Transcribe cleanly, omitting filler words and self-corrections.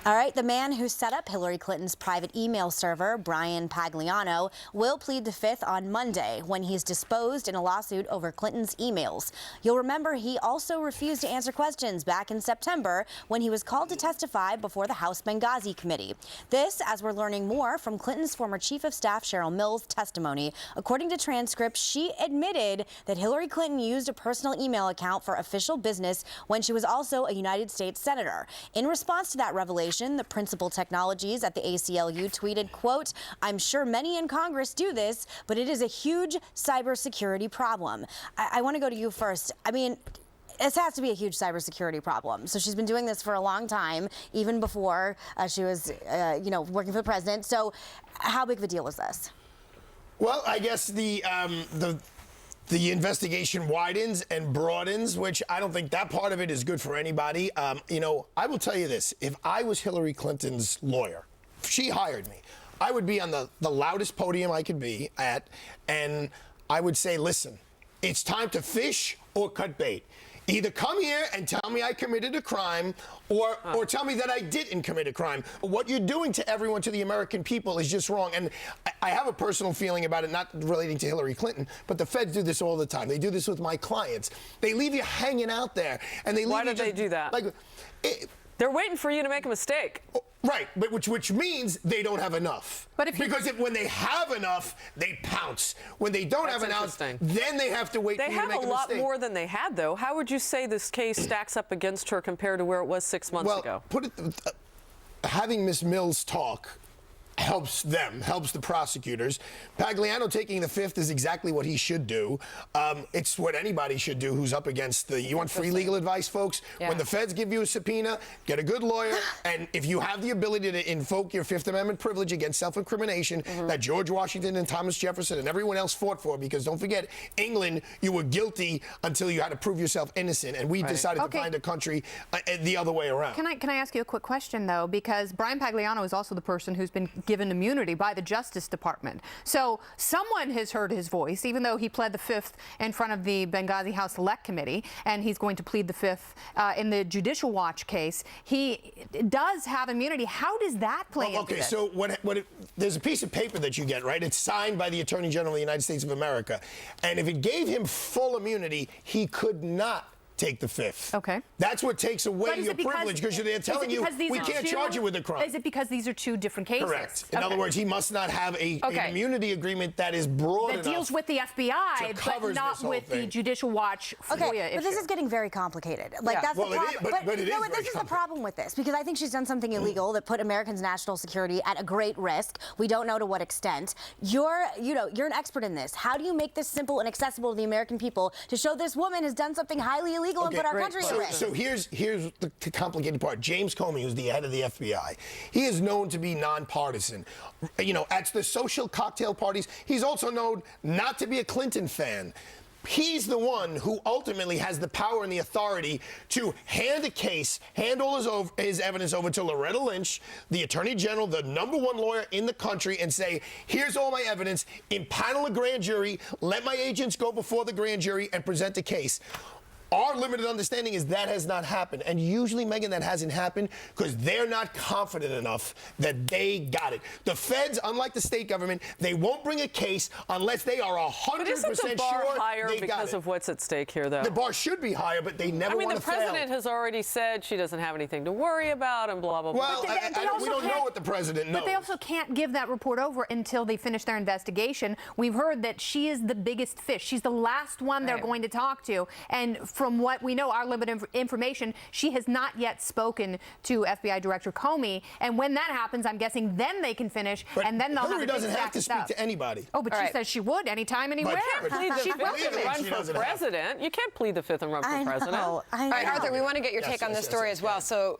All right, the man who set up Hillary Clinton's private email server, Brian Pagliano, will plead the Fifth on Monday when he's disposed in a lawsuit over Clinton's emails. You'll remember he also refused to answer questions back in September when he was called to testify before the House Benghazi committee. This, as we're learning more from Clinton's former chief of staff, Cheryl Mills' testimony. According to transcripts, she admitted that Hillary Clinton used a personal email account for official business when she was also a United States senator. In response to that revelation, the principal technologies at the ACLU tweeted, quote, "I'm sure many in Congress do this, but it is a huge cybersecurity problem." I want to go to you first. I mean, this has to be a huge cybersecurity problem. So she's been doing this for a long time, even before she was, working for the president. So how big of a deal is this? Well, I guess the investigation widens and broadens, which I don't think that part of it is good for anybody. I will tell you this. If I was Hillary Clinton's lawyer, if she hired me, I would be on the loudest podium I could be at, and I would say, listen, it's time to fish or cut bait. Either come here and tell me I committed a crime or tell me that I didn't commit a crime. What you're doing to everyone, to the American people, is just wrong. And I have a personal feeling about it, not relating to Hillary Clinton, but the feds do this all the time. They do this with my clients. They leave you hanging out there. And they leave Why do they do that? They're waiting for you to make a mistake. Right, but which means they don't have enough. But when they have enough, they pounce. When they don't have enough, then they have to wait for you to make a mistake. They have a lot more than they had, though. How would you say this case stacks up against her compared to where it was 6 months ago? Having Ms. Mills talk helps them, helps the prosecutors. Pagliano taking the Fifth is exactly what he should do. It's what anybody should do who's up against you want free legal advice, folks? Yeah. When the feds give you a subpoena, get a good lawyer, and if you have the ability to invoke your Fifth Amendment privilege against self-incrimination that George Washington and Thomas Jefferson and everyone else fought for, because don't forget, England, you were guilty until you had to prove yourself innocent, and we decided to find a country the other way around. Can I ask you a quick question, though? Because Brian Pagliano is also the person who's been given immunity by the Justice Department. So someone has heard his voice, even though he pled the Fifth in front of the Benghazi House Select Committee, and he's going to plead the Fifth in the Judicial Watch case. He does have immunity. How does that play into this? So there's a piece of paper that you get, right? It's signed by the Attorney General of the United States of America. And if it gave him full immunity, he could not take the Fifth. Okay. That's what takes away your privilege, because they're telling you we can't charge you with a crime. Is it because these are two different cases? Correct. In other words, he must not have an immunity agreement that is broad enough. That deals with the FBI, but not with the Judicial Watch FOIA issue. But this is getting very complicated. That's the problem. This is the problem with this, because I think she's done something illegal that put Americans' national security at a great risk. We don't know to what extent. You're an expert in this. How do you make this simple and accessible to the American people to show this woman has done something highly illegal and put our country at risk? So here's the complicated part. James Comey, who's the head of the FBI, he is known to be nonpartisan. At the social cocktail parties, he's also known not to be a Clinton fan. He's the one who ultimately has the power and the authority to hand all his evidence over to Loretta Lynch, the Attorney General, the #1 lawyer in the country, and say, here's all my evidence, impanel a grand jury, let my agents go before the grand jury and present a case. Our limited understanding is that has not happened. And usually, Megan, that hasn't happened because they're not confident enough that they got it. The feds, unlike the state government, they won't bring a case unless they are 100% But isn't the bar higher because of what's at stake here, though? The bar should be higher, but they never want to fail. The president has already said she doesn't have anything to worry about and blah, blah, blah. Well, we don't know what the president knows. But they also can't give that report over until they finish their investigation. We've heard that she is the biggest fish. She's the last one they're going to talk to. And from what we know, our limited information, she has not yet spoken to FBI Director Comey. And when that happens, I'm guessing then they can finish, and then they'll Hillary have a big doesn't have to speak stuff. to anybody. Oh, but she says she would anytime, anywhere. You can't plead the Fifth and run for president. You can't plead the Fifth and run for president. I know. All right, Arthur, we want to get your take on this story as well. So,